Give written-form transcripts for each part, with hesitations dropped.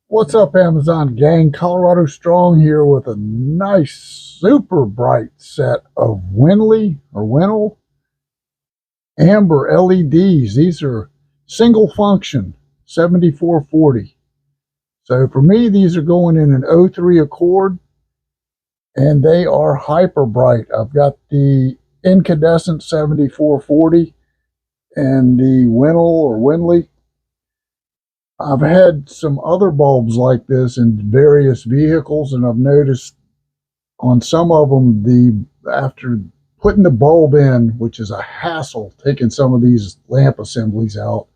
What's up, Amazon gang? Colorado Strong here with a nice, super bright set of WENLE amber LEDs. These are single function 7440. So for me, these are going in an O3 Accord, and they are hyper bright. I've got the incandescent 7440 and the WENLE. I've had some other bulbs like this in various vehicles, and I've noticed on some of them, after putting the bulb in, which is a hassle, taking some of these lamp assemblies out,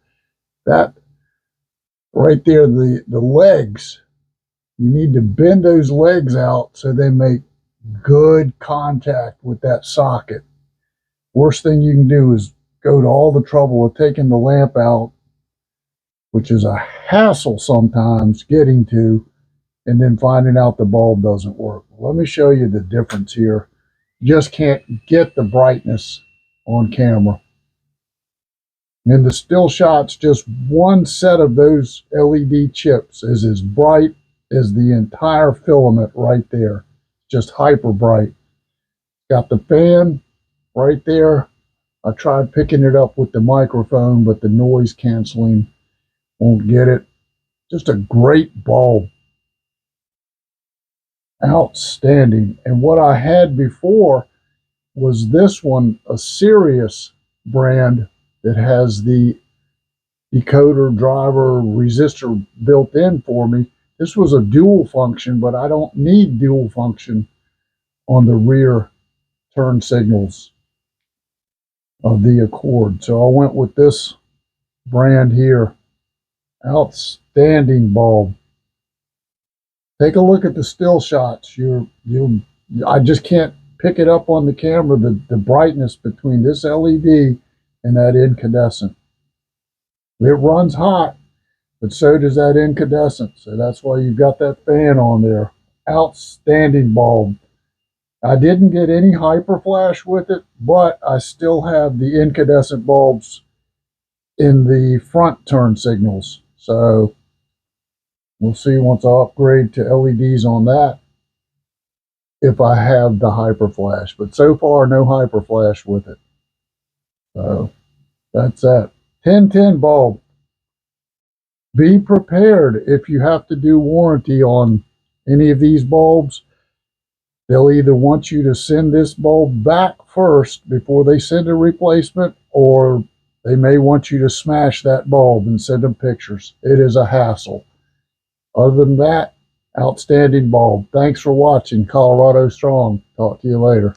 that right there, the legs, you need to bend those legs out so they make good contact with that socket. Worst thing you can do is go to all the trouble of taking the lamp out, which is a hassle sometimes getting to, and then finding out the bulb doesn't work. Let me show you the difference here. You just can't get the brightness on camera. In the still shots, just one set of those LED chips is as bright as the entire filament right there. Just hyper bright. Got the fan right there. I tried picking it up with the microphone, but the noise canceling won't get it. Just a great bulb. Outstanding. And what I had before was this one, a Sirius brand that has the decoder, driver, resistor built in for me. This was a dual function, but I don't need dual function on the rear turn signals of the Accord. So I went with this brand here. Outstanding bulb. Take a look at the still shots. I just can't pick it up on the camera, the brightness between this LED and that incandescent. It runs hot, but so does that incandescent. So that's why you've got that fan on there. Outstanding bulb. I didn't get any hyper flash with it, but I still have the incandescent bulbs in the front turn signals. So we'll see once I upgrade to LEDs on that if I have the hyper flash. But so far, no hyper flash with it. So that's that. 1010 bulb. Be prepared if you have to do warranty on any of these bulbs. They'll either want you to send this bulb back first before they send a replacement, or they may want you to smash that bulb and send them pictures. It is a hassle. Other than that, outstanding bulb. Thanks for watching. Colorado Strong. Talk to you later.